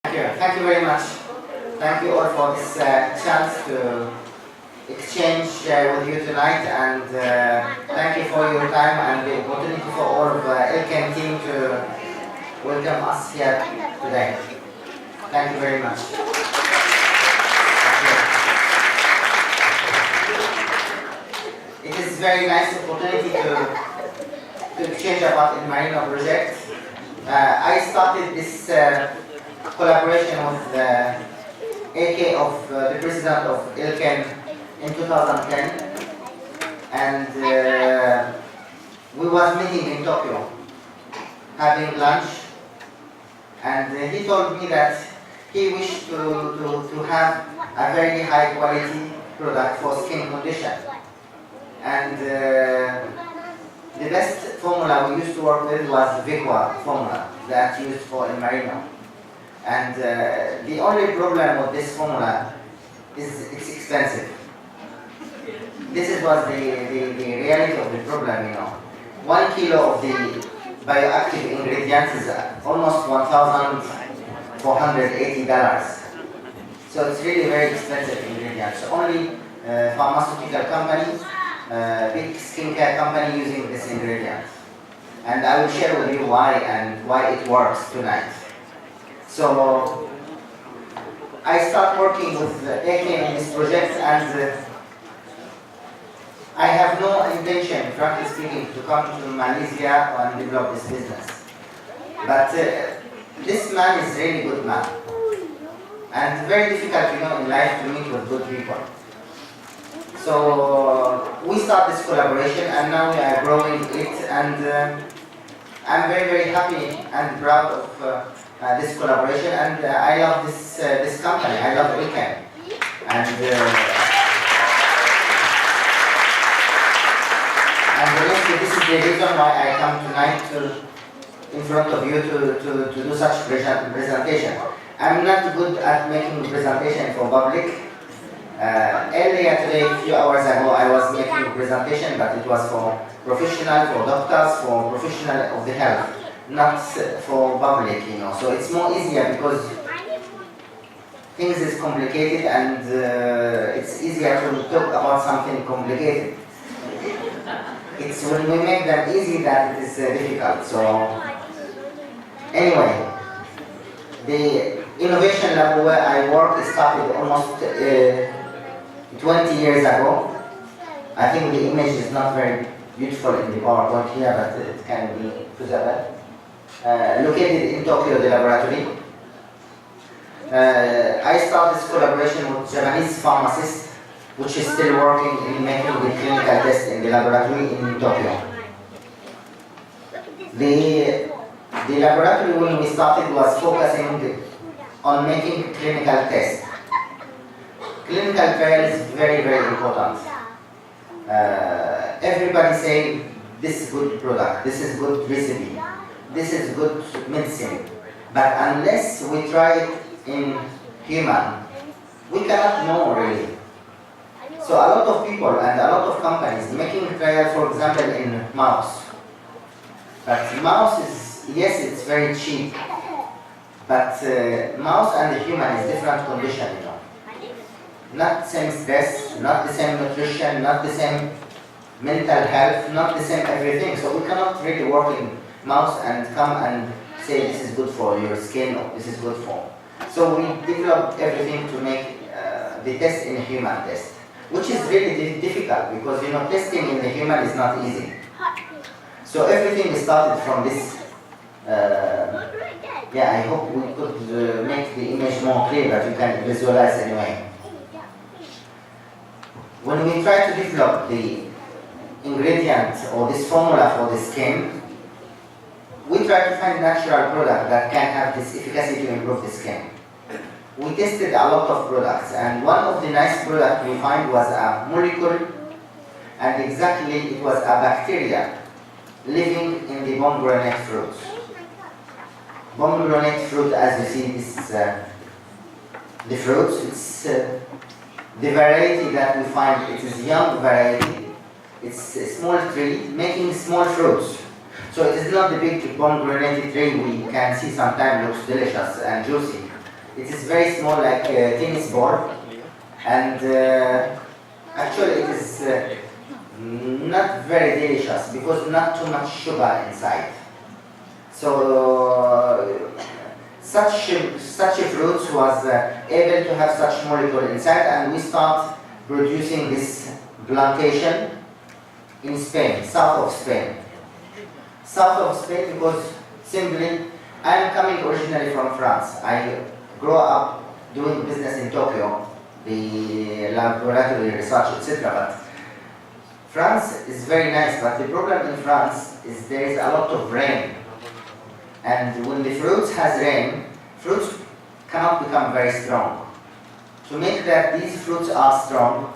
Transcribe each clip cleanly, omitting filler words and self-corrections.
Thank you very much. Thank you all for this chance to exchange with you tonight, and thank you for your time and the opportunity for all of the Ilken team to welcome us here today. Thank you very much. It is very nice opportunity to exchange about the Marino project. I started this collaboration with the AK of the president of Ilken in 2010, and we was meeting in Tokyo, having lunch, and he told me that he wished to have a very high quality product for skin condition, and the best formula we used to work with was Vigua formula that used for El Marino. And the only problem with this formula is it's expensive. This was the reality of the problem, 1 kilo of the bioactive ingredients is almost $1,480. So it's really very expensive ingredients. Only pharmaceutical companies, big skincare company using this ingredient. And I will share with you why and why it works tonight. So I start working with AK in this project, and I have no intention, frankly speaking, to come to Malaysia and develop this business. But this man is really good man, and very difficult, in life to meet with good people. So we start this collaboration, and now we are growing it, and I'm very, very happy and proud of this collaboration, and I love this company. I love Ilken, and honestly, this is the reason why I come tonight in front of you to do such presentation. I'm not good at making presentation for public. Earlier today, a few hours ago, I was making a presentation, but it was for professional, for doctors, for professional of the health, not for public, So it's more easier because things is complicated, and it's easier to talk about something complicated. It's when we make them easy that it is difficult. So anyway, the innovation lab where I work started almost 20 years ago. I think the image is not very beautiful in the PowerPoint here, but it can be visible. Located in Tokyo, the laboratory. I started this collaboration with Japanese pharmacist, which is still working in making the clinical test in the laboratory in Tokyo. The laboratory when we started was focusing on making clinical tests. Clinical trial is very, very important. Everybody say this is good product, this is good recipe, this is good medicine. But unless we try it in human, we cannot know really. So a lot of people and a lot of companies making trial, for example, in mouse. But mouse is, yes, it's very cheap. But mouse and the human is different condition, Not the same stress, not the same nutrition, not the same mental health, not the same everything. So we cannot really work in mouse and come and say this is good for your skin or this is good for. So we developed everything to make the test in a human test, which is really difficult because testing in the human is not easy. So everything started from this. I hope we could make the image more clear, but you can visualize anyway. When we try to develop the ingredient or this formula for the skin, we try to find natural product that can have this efficacy to improve the skin. We tested a lot of products, and one of the nice products we find was a molecule, and exactly it was a bacteria living in the pomegranate fruit. Pomegranate fruit, as you see, this is the fruit. It's the variety that we find. It is young variety. It's a small tree making small fruits. So it is not the big pomegranate tree we can see sometimes looks delicious and juicy. It is very small, like a tennis ball, and actually it is not very delicious because not too much sugar inside. So such fruits was able to have such molecule inside, and we start producing this plantation in Spain, south of Spain. South of Spain because simply I am coming originally from France. I grew up doing business in Tokyo, the laboratory research, etc. But France is very nice, but the problem in France is there is a lot of rain. And when the fruits has rain, fruits cannot become very strong. To make that these fruits are strong,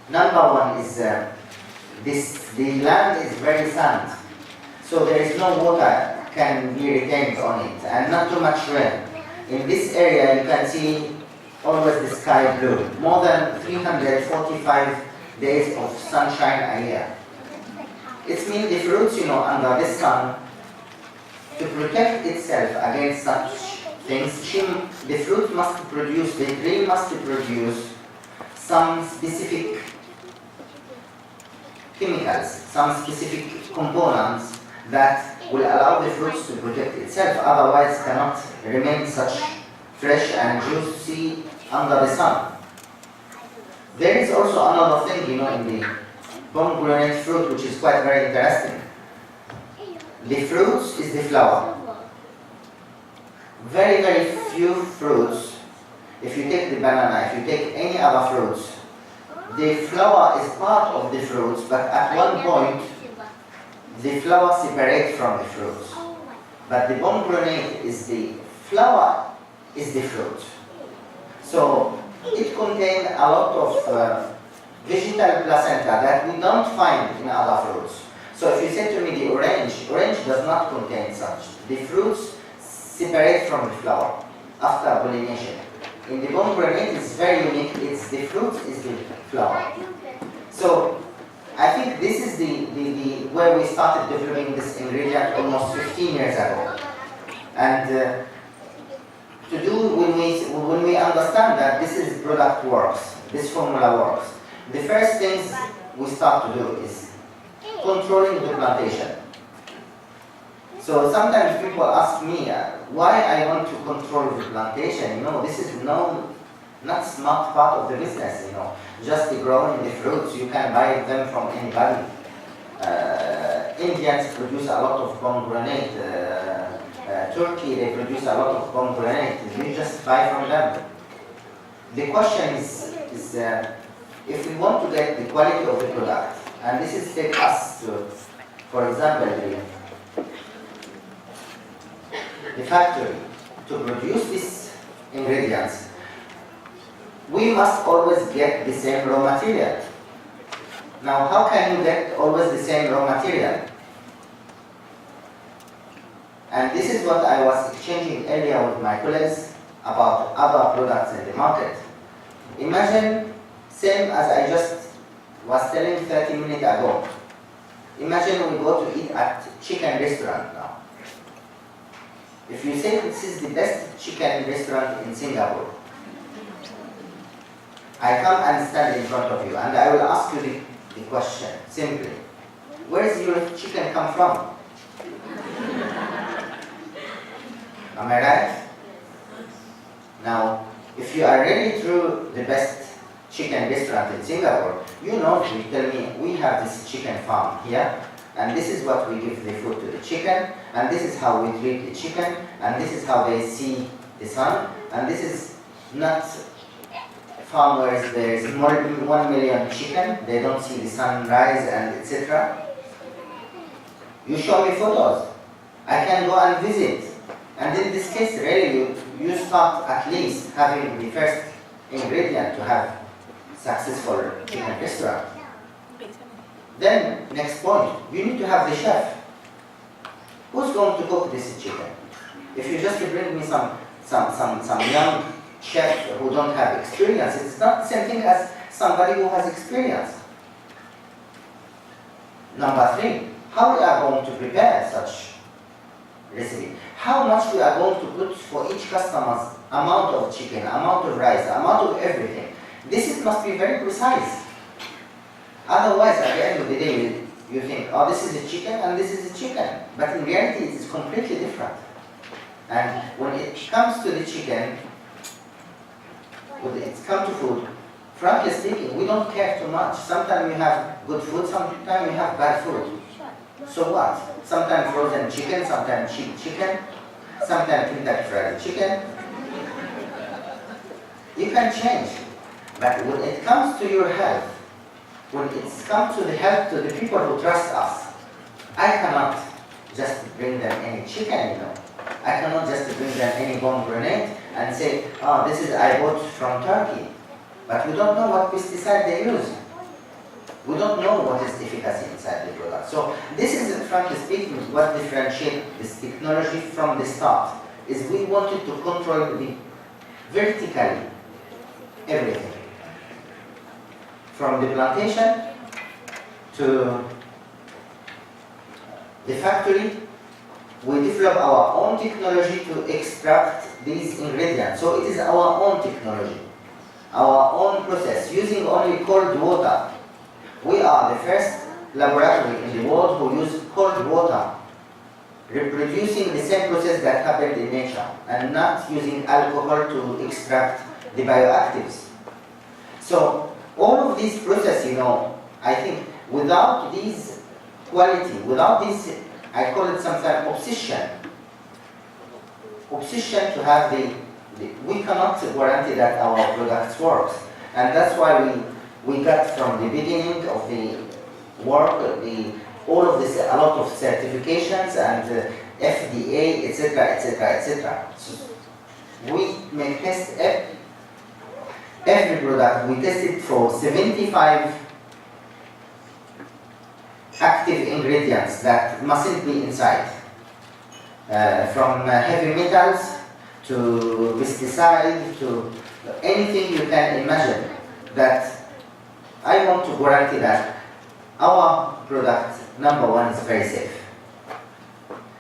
number one is the land is very sand, so there is no water can be retained on it, and not too much rain. In this area you can see always the sky blue, more than 345 days of sunshine a year. It means the fruits, under the sun, to protect itself against such things, the fruit must produce, the tree must produce some specific chemicals, some specific components that will allow the fruits to protect itself, otherwise cannot remain such fresh and juicy under the sun. There is also another thing, in the pomegranate fruit, which is quite very interesting. The fruits is the flower. Very, very few fruits, if you take the banana, if you take any other fruits, the flower is part of the fruits, but at one point, the flower separates from the fruits. But the pomegranate is the flower, is the fruit. So it contains a lot of vegetal placenta that we don't find in other fruits. So if you say to me the orange does not contain such. The fruits separate from the flower after pollination. In the pomegranate, it's very unique. It's the fruit is the flower. So I think this is the where we started developing this ingredient almost 15 years ago. And to do when we understand that this is product works, this formula works, the first things we start to do is controlling the plantation. So sometimes people ask me why I want to control the plantation. This is not smart part of the business. Just growing the fruits, you can buy them from anybody. Indians produce a lot of pomegranate. Turkey, they produce a lot of pomegranate. You just buy from them. The question is if we want to get the quality of the product, and this is take us to, for example, the factory to produce these ingredients, we must always get the same raw material. Now, how can you get always the same raw material? And this is what I was exchanging earlier with my colleagues about other products in the market. Imagine, same as I just was telling 30 minutes ago. Imagine we go to eat at chicken restaurant now. If you say this is the best chicken restaurant in Singapore, I come and stand in front of you and I will ask you the question, simply. Where does your chicken come from? Am I right? Now, if you are really through the best chicken restaurant in Singapore, you tell me, we have this chicken farm here, and this is what we give the food to the chicken, and this is how we treat the chicken, and this is how they see the sun, and this is not farm where there is more than 1 million chicken, they don't see the sunrise and etc. You show me photos, I can go and visit. And in this case, really, you start at least having the first ingredient to have successful chicken restaurant. Then, next point, you need to have the chef. Who's going to cook this chicken? If you just bring me some young chef who don't have experience, it's not the same thing as somebody who has experience. Number 3, how we are going to prepare such recipe? How much we are going to put for each customer's amount of chicken, amount of rice, amount of everything. Must be very precise. Otherwise, at the end of the day, you think, oh, this is a chicken and this is a chicken. But in reality, it is completely different. And when it comes to the chicken, when it comes to food, frankly speaking, we don't care too much. Sometimes we have good food, sometimes we have bad food. So what? Sometimes frozen chicken, sometimes cheap chicken, sometimes Kentucky Fried Chicken. You can change. But when it comes to your health, when it comes to the health to the people who trust us, I cannot just bring them any chicken, you know. I cannot just bring them any pomegranate and say, oh, this is I bought from Turkey. But we don't know what pesticide they use. We don't know what is the efficacy inside the product. So this is, frankly speaking, what differentiates this technology from the start, is we wanted to control vertically everything. From the plantation to the factory, we develop our own technology to extract these ingredients. So it is our own technology, our own process, using only cold water. We are the first laboratory in the world who use cold water, reproducing the same process that happened in nature, and not using alcohol to extract the bioactives. So all of these processes, you know, I think without this quality, without this, I call it sometimes obsession to have we cannot guarantee that our products works. And that's why we got from the beginning of the work, all of this, a lot of certifications and FDA, etc., etc., etc. So we may test every product. We tested for 75 active ingredients that mustn't be inside, from heavy metals to pesticide to anything you can imagine, that I want to guarantee that our product, number one, is very safe.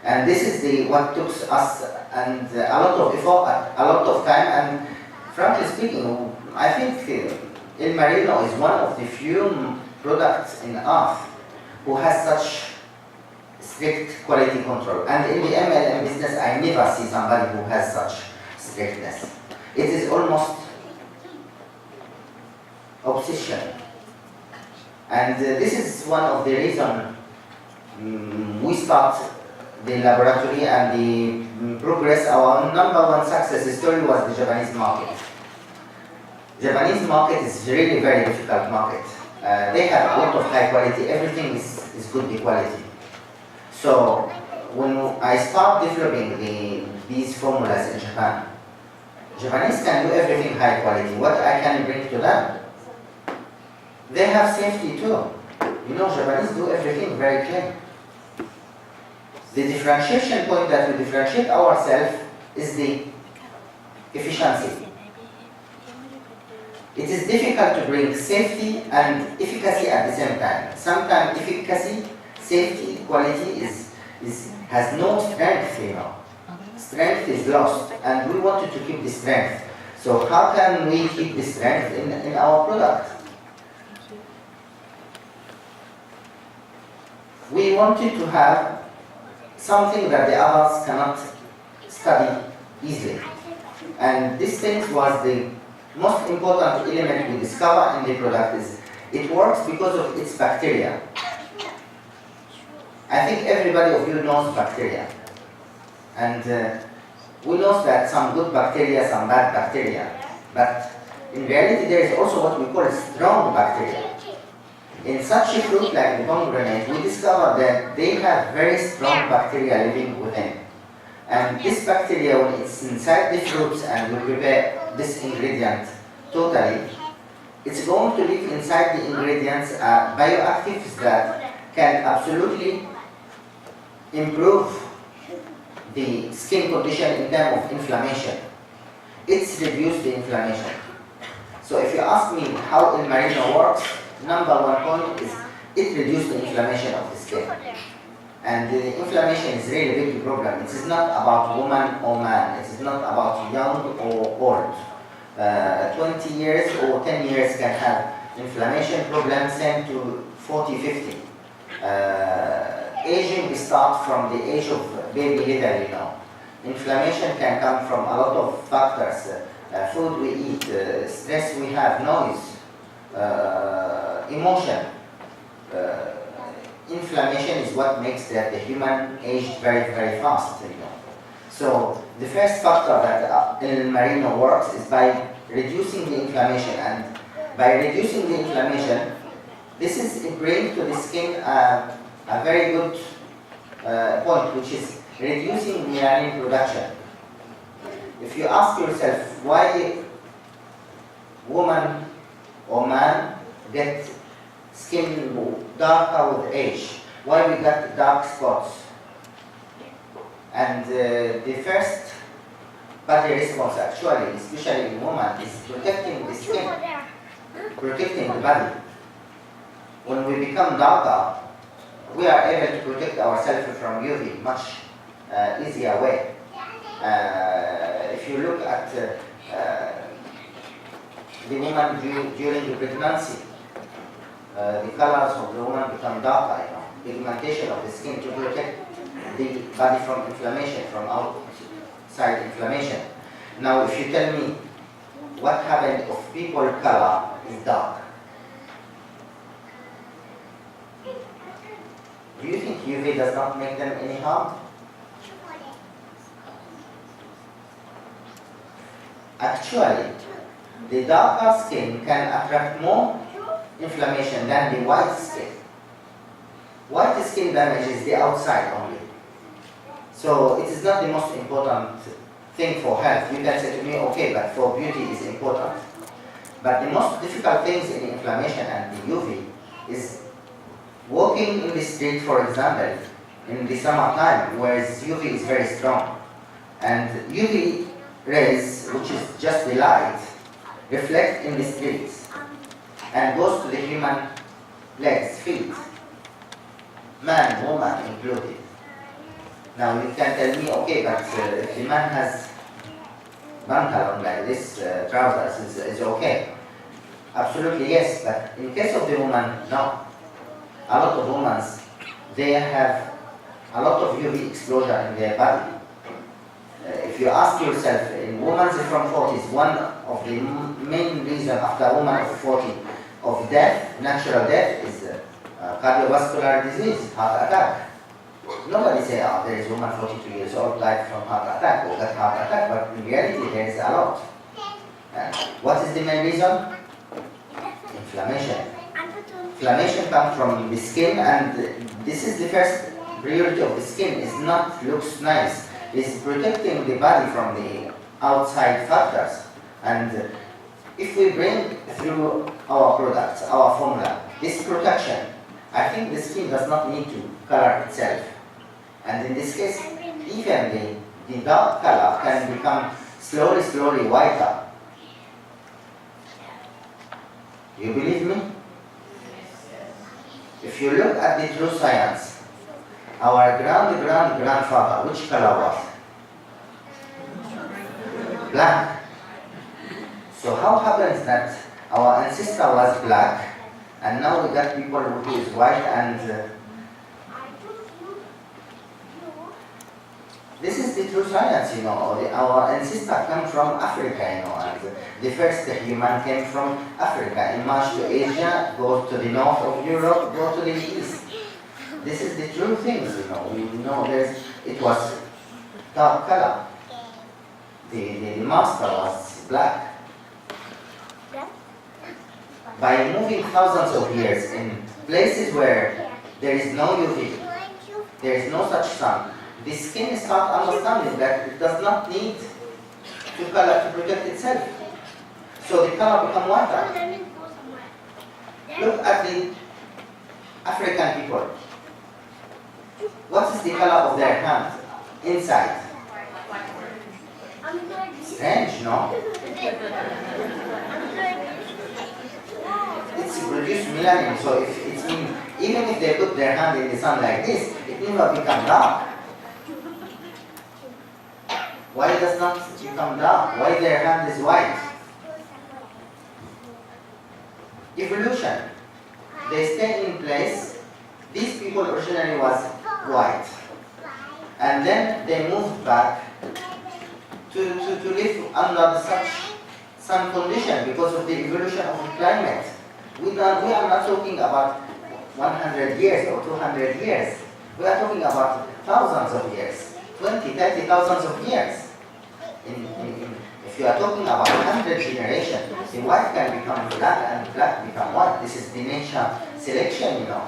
And this is what took us and a lot of effort, a lot of time, and frankly speaking, I think El Marino is one of the few products in Earth who has such strict quality control. And in the MLM business, I never see somebody who has such strictness. It is almost obsession. And this is one of the reasons we start the laboratory and the progress. Our number one success story was the Japanese market. Japanese market is really very difficult market. They have a lot of high quality, everything is good quality. So when I start developing these formulas in Japan, Japanese can do everything high quality. What I can bring to them? They have safety too. You know, Japanese do everything very clean. The differentiation point that we differentiate ourselves is the efficiency. It is difficult to bring safety and efficacy at the same time. Sometimes efficacy, safety, quality has no strength, you know. Strength is lost, and we wanted to keep the strength. So how can we keep the strength in our product? We wanted to have something that the others cannot study easily. And this thing was the most important element we discover in the product. Is it works because of its bacteria. I think everybody of you knows bacteria. And we know that some good bacteria, some bad bacteria. But in reality there is also what we call strong bacteria. In such a fruit like the pomegranate, we discovered that they have very strong bacteria living within. And this bacteria, when it's inside the fruits and we prepare this ingredient totally, it's going to live inside the ingredients bioactives that can absolutely improve the skin condition in terms of inflammation. It's reduced the inflammation. So if you ask me how El Marino works, number one point is it reduces the inflammation of the skin. And the inflammation is really a big problem. It is not about woman or man. It is not about young or old. 20 years or 10 years can have inflammation problems, same to 40, 50. Aging starts from the age of baby little, you know. Inflammation can come from a lot of factors. Food we eat, stress we have, noise, emotion. Inflammation is what makes the human age very, very fast, you know. So the first factor that in Marino works is by reducing the inflammation, and by reducing the inflammation, this is brings to the skin a very good point, which is reducing melanin production. If you ask yourself why woman or man get skin darker with age, why we got dark spots, and the first body response actually, especially in women, is protecting the skin, protecting the body. When we become darker, we are able to protect ourselves from UV much easier way. If you look at the woman during the pregnancy, the colors of the woman become darker, you know, pigmentation of the skin to protect the body from inflammation, from outside inflammation. Now, if you tell me what happened if people color is dark, do you think UV does not make them any harm? Actually, the darker skin can attract more inflammation than the white skin. White skin damages the outside only. So it is not the most important thing for health. You can say to me, okay, but for beauty is important. But the most difficult things in inflammation and the UV is walking in the street, for example, in the summertime, where UV is very strong. And UV rays, which is just the light, reflect in the streets and goes to the human legs, feet, man, woman included. Now you can tell me, okay, but if the man has pantalon like this, trousers is okay. Absolutely yes, but in case of the woman, no. A lot of women, they have a lot of UV exposure in their body. If you ask yourself, in women from 40s, one of the main reasons after a woman of 40 of death, natural death, is cardiovascular disease, heart attack. Nobody say, oh, there is a woman 42 years old died from heart attack or got heart attack, but in reality there is a lot. What is the main reason? Inflammation. Inflammation comes from the skin, and this is the first priority of the skin. Is not looks nice. It's protecting the body from the outside factors. And if we bring through our products, our formula, this protection, I think the skin does not need to color itself. And in this case, even the dark color can become slowly whiter. You believe me? If you look at the true science, our grandfather, which color was? Black. So how happens that our ancestor was black, and now we got people who is white, and this is the true science, you know. Our ancestor come from Africa, you know, and the first human came from Africa, emerged to Asia, go to the north of Europe, go to the east. This is the true things, you know. We know it was dark color. The master was black. By moving thousands of years in places where there is no UV, there is no such sun, the skin starts understanding that it does not need to color to protect itself. So the color becomes whiter. Look at the African people. What is the color of their hand inside? Strange, no? It's produced melanin, so if it's even if they put their hand in the sun like this, it it never become dark? Why does not become dark? Why their hand is white? Evolution. They stay in place. These people originally was white. And then they moved back to live under such some condition because of the evolution of the climate. We are not talking about 100 years or 200 years. We are talking about thousands of years, 20, 30 thousands of years. If you are talking about 100 generations, the white can become black and black become white. This is the nature selection, you know.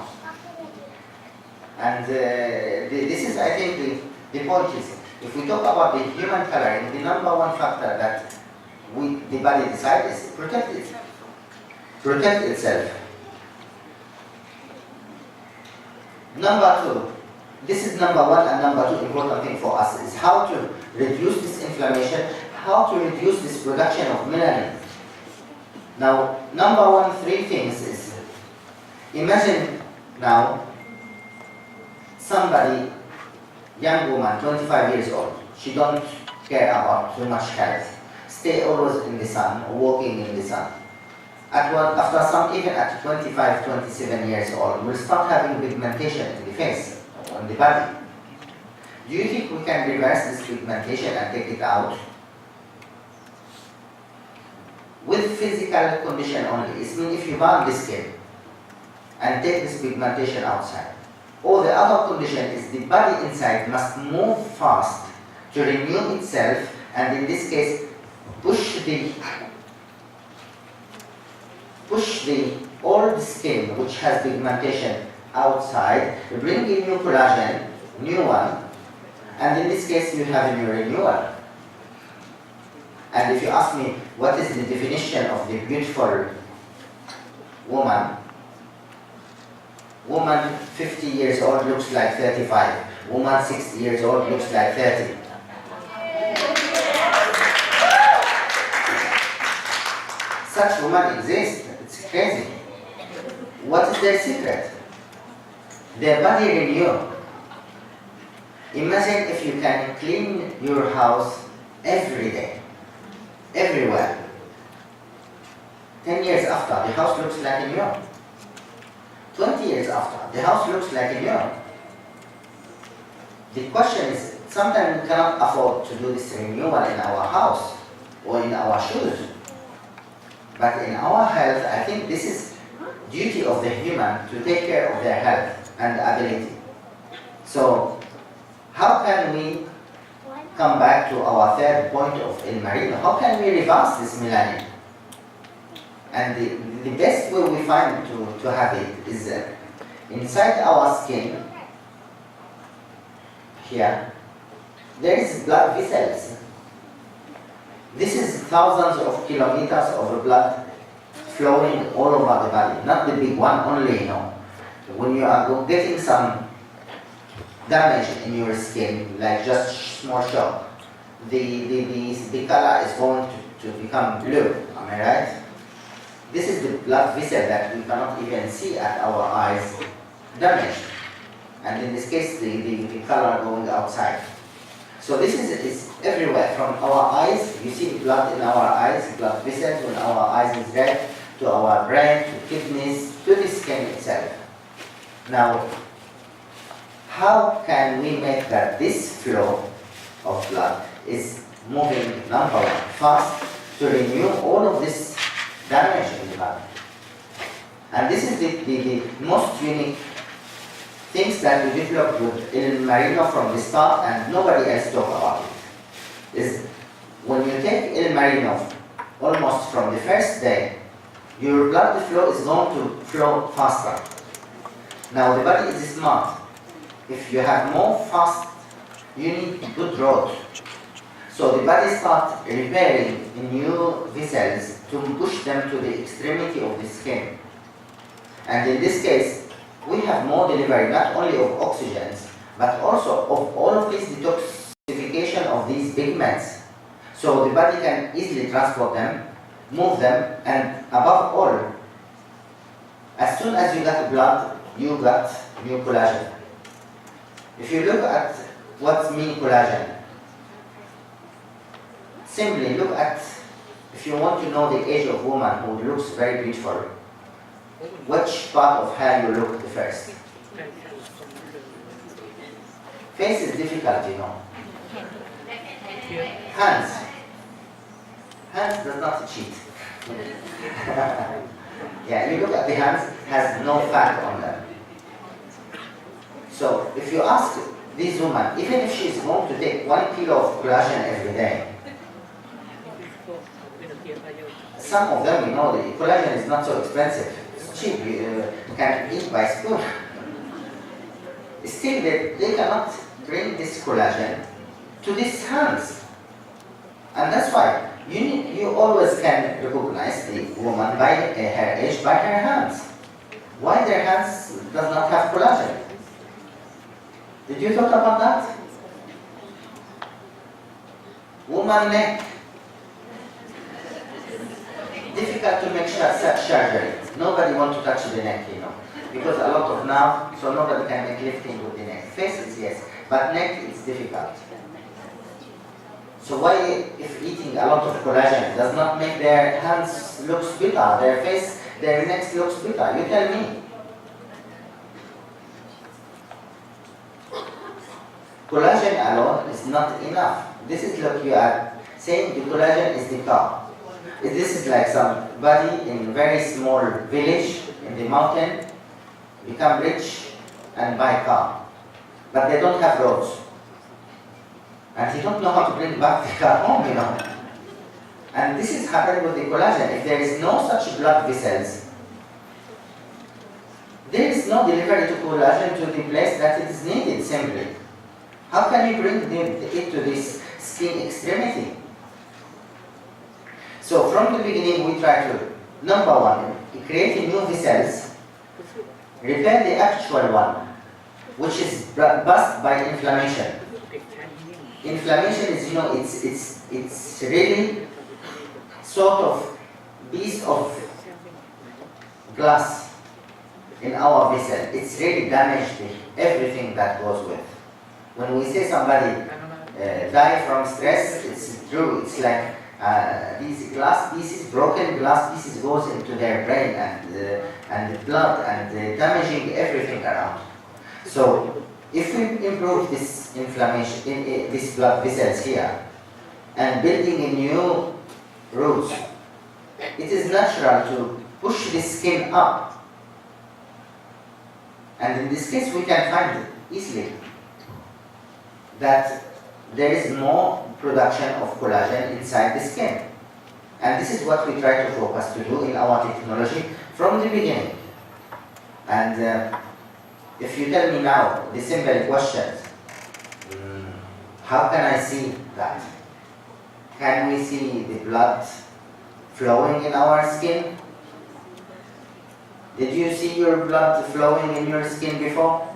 And this is, I think, the point is, if we talk about the human coloring, the number one factor that the body decides is protect itself. Number two, this is number one and number two important thing for us is how to reduce this inflammation, how to reduce this production of melanin. Now, number one, three things is, imagine now somebody, young woman, 25 years old, she don't care about too much health, stay always in the sun, walking in the sun. After some, even at 25, 27 years old, will start having pigmentation in the face, on the body. Do you think we can reverse this pigmentation and take it out? With physical condition only. It means if you burn the skin and take this pigmentation outside. Or the other condition is the body inside must move fast to renew itself, and in this case push the old skin which has pigmentation outside, bring in new collagen, new one, and in this case you have a new renewal. And if you ask me what is the definition of the beautiful woman, woman 50 years old looks like 35, woman 60 years old looks like 30. Such women exist. It's crazy. What is their secret? Their body renew. Imagine if you can clean your house every day, everywhere. 10 years after, the house looks like a new. 20 years after, the house looks like a new. The question is, sometimes we cannot afford to do this renewal in our house or in our shoes. But in our health, I think this is duty of the human to take care of their health and ability. So, how can we come back to our third point of El Marino? How can we reverse this melanin? And the best way we find to have it is inside our skin, here, there is blood vessels. This is thousands of kilometers of blood flowing all over the body, not the big one only, no. When you are getting some damage in your skin, like just small shock, the color is going to become blue, am I right? This is the blood vessel that we cannot even see at our eyes damaged. And in this case, the color going outside. So this is everywhere, from our eyes, you see blood in our eyes, blood vessels when our eyes is red, to our brain, to kidneys, to the skin itself. Now, how can we make that this flow of blood is moving, number one, fast to renew all of this damage in the body? And this is the most unique things that we developed with El Marino from the start, and nobody else talk about it. Is when you take El Marino almost from the first day, your blood flow is going to flow faster. Now the body is smart. If you have more fast, you need good road. So the body starts repairing new vessels to push them to the extremity of the skin. And in this case, we have more delivery not only of oxygens, but also of all of this detoxification of these pigments. So the body can easily transport them, move them, and above all, as soon as you got blood, you got new collagen. If you look at what's mean collagen, simply look at, if you want to know the age of woman who looks very beautiful, which part of hair you look the first? Face is difficult, you know. Hands. Hands does not cheat. Yeah, you look at the hands, it has no fat on them. So if you ask this woman, even if she is going to take 1 kilo of collagen every day, some of them, you know, the collagen is not so expensive. It's cheap, you can eat by spoon. Still, they cannot bring this collagen to these hands. And that's why you always can recognize the woman by her age, by her hands. Why their hands does not have collagen? Did you talk about that? Woman neck. Difficult to make such surgery. Nobody wants to touch the neck, you know, because a lot of nerve, so nobody can make lifting with the neck. Faces, yes, but neck is difficult. So why, if eating a lot of collagen does not make their hands look better, their face, their necks looks better? You tell me. Collagen alone is not enough. This is what you are saying, the collagen is the car. This is like somebody in a very small village in the mountain, become rich and buy a car. But they don't have roads. And he don't know how to bring back the car home, you know. And this is happening with the collagen. If there is no such blood vessels, there is no delivery to collagen to the place that it is needed simply. How can you bring it to this skin extremity? So from the beginning we try to, number one, create new vessels, repair the actual one, which is burst by inflammation. Inflammation is, you know, it's really sort of piece of glass in our vessel. It's really damaged everything that goes with. When we say somebody die from stress, it's true. It's like these glass pieces, broken glass pieces goes into their brain and the blood and damaging everything around. So if we improve this inflammation, these blood vessels here, and building a new roots, it is natural to push the skin up. And in this case we can find easily that there is more production of collagen inside the skin. And this is what we try to focus to do in our technology from the beginning. And if you tell me now the simple questions, how can I see that? Can we see the blood flowing in our skin? Did you see your blood flowing in your skin before?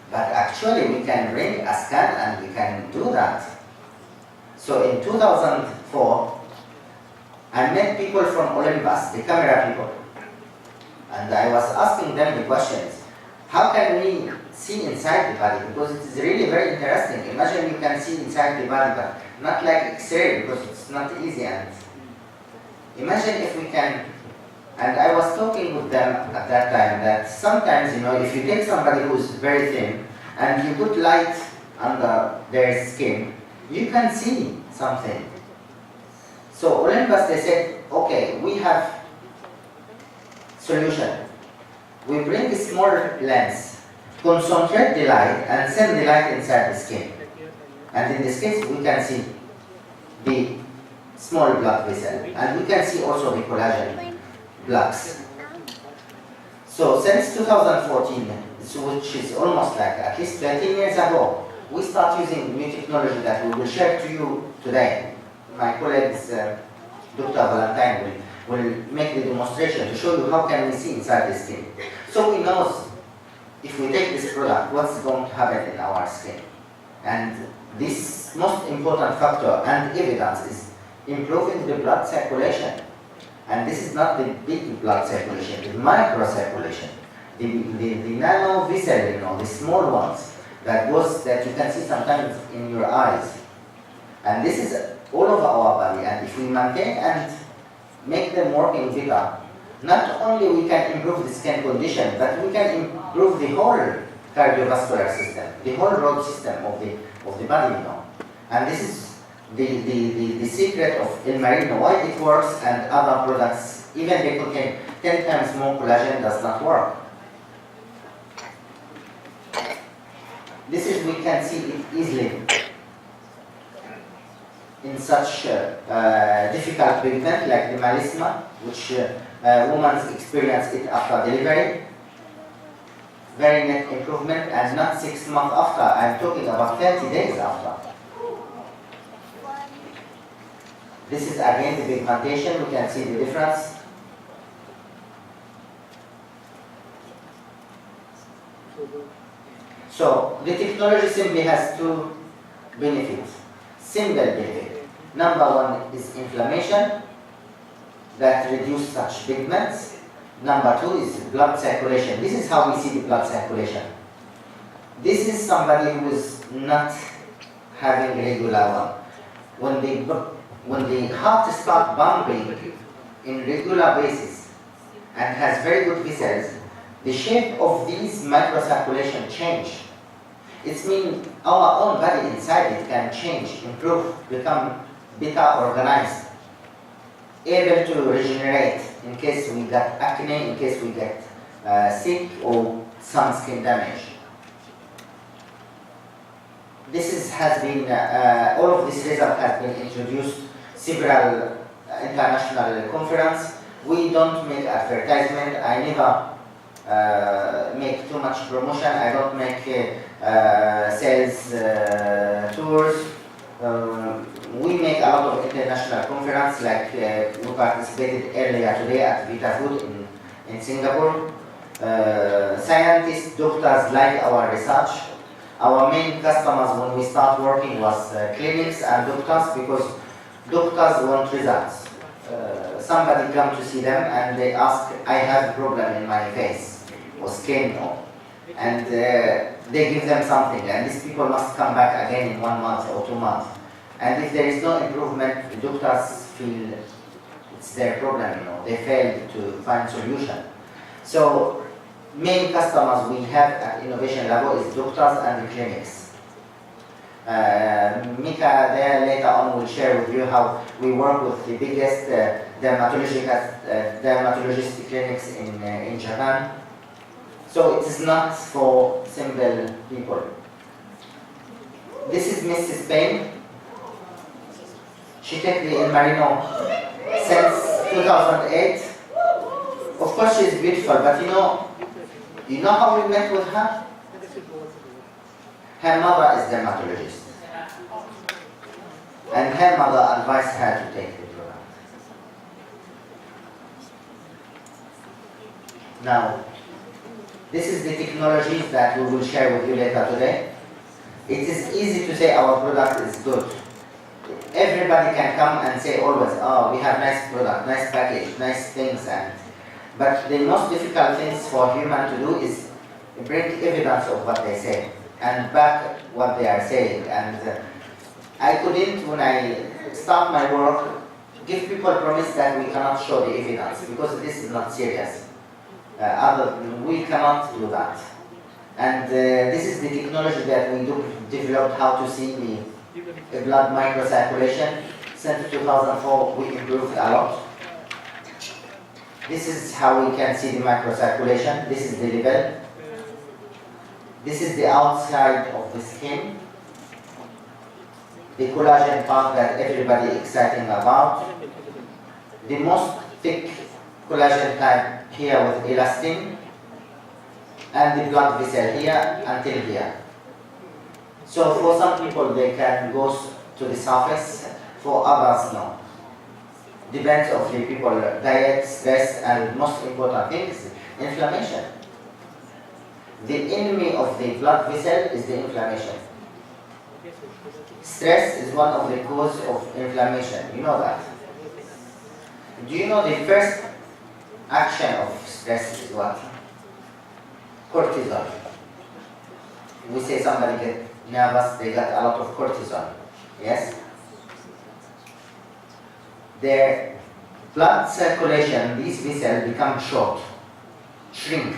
But actually we can bring a scan and we can do that. So in 2004, I met people from Olympus, the camera people. And I was asking them the questions. How can we see inside the body? Because it is really very interesting. Imagine you can see inside the body, but not like X-ray, because it's not easy. And imagine if we can, and I was talking with them at that time that sometimes, you know, if you take somebody who's very thin and you put light under their skin, you can see something. So Olympus, they said, okay, we have solution. We bring a small lens, concentrate the light and send the light inside the skin. And in this case, we can see the small blood vessel. And we can see also the collagen blocks. So since 2014, which is almost like at least 13 years ago, we start using new technology that we will share to you today. My colleagues, Dr. Valentine, will make the demonstration to show you how can we see inside the skin. So we know if we take this product, what's going to happen in our skin. And this most important factor and evidence is improving the blood circulation. And this is not the big blood circulation, the micro circulation. the nano vessel, you know, the small ones that you can see sometimes in your eyes. And this is all over our body, and if we maintain and make them working better, not only we can improve the skin condition, but we can improve the whole cardiovascular system, the whole road system of the body, you know. And this is the secret of El Marino, why it works and other products, even they contain 10 times more collagen, does not work. This is, we can see it easily in such difficult pigment like the melasma, which women experience it after delivery. Very net improvement, and not 6 months after, I'm talking about 30 days after. This is again the pigmentation, we can see the difference. So the technology simply has two benefits, simple benefit. Number one is inflammation that reduces such pigments. Number two is blood circulation. This is how we see the blood circulation. This is somebody who is not having regular one. When the heart starts pumping in regular basis and has very good vessels, the shape of these microcirculation change. It means our own body inside it can change, improve, become better organized, able to regenerate in case we get acne, in case we get sick or some skin damage. Has been, all of this result has been introduced several international conferences. We don't make advertisement. I never make too much promotion. I don't make sales tours. We make a lot of international conferences, like we participated earlier today at Vita Food in Singapore. Scientists, doctors like our research. Our main customers when we start working was clinics and doctors, because doctors want results. Somebody come to see them and they ask, I have a problem in my face or skin, and they give them something, and these people must come back again in 1 month or 2 months. And if there is no improvement, the doctors feel it's their problem, they failed to find solution. So main customers we have at Innovation Labo is doctors and the clinics. Mika there later on will share with you how we work with the biggest dermatologist clinics in Japan. So it is not for simple people. This is Mrs. Spain. She takes the El Marino since 2008. Of course she's beautiful, but you know how we met with her? Her mother is dermatologist. And her mother advised her to take the product. Now, this is the technologies that we will share with you later today. It is easy to say our product is good. Everybody can come and say always, oh, we have nice product, nice package, nice things, but the most difficult things for human to do is bring evidence of what they say and back what they are saying. And I couldn't, when I start my work, give people promise that we cannot show the evidence, because this is not serious. We cannot do that. And this is the technology that we developed, how to see the blood microcirculation. Since 2004, we improved a lot. This is how we can see the microcirculation. This is the level. This is the outside of the skin. The collagen part that everybody is excited about. The most thick collagen type here with elastin, and the blood vessel here until here. So for some people they can go to the surface, for others no. Depends on the people, diet, stress, and most important thing is inflammation. The enemy of the blood vessel is the inflammation. Stress is one of the causes of inflammation, you know that. Do you know the first action of stress is what? cortisol. We say somebody get nervous, they got a lot of cortisol. Yes? Their blood circulation, these V cells become short, shrink.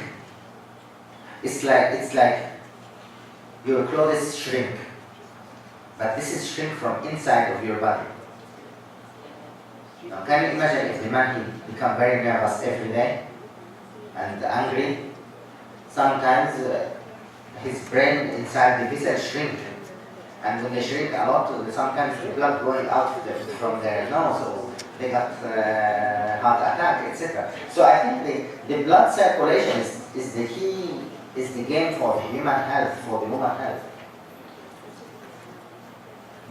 It's like your clothes shrink, but this is shrink from inside of your body. Now, can you imagine if the man he become very nervous every day and angry? Sometimes his brain inside the vessel shrink, and when they shrink a lot, sometimes the blood going out from their nose, or they got heart attack, etc. So I think the blood circulation is the key, is the game for the human health, for the human health.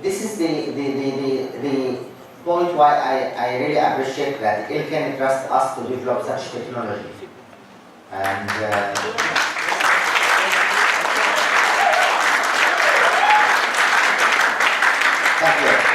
This is the point why I really appreciate that Ilken trusts us to develop such technology. And thank you.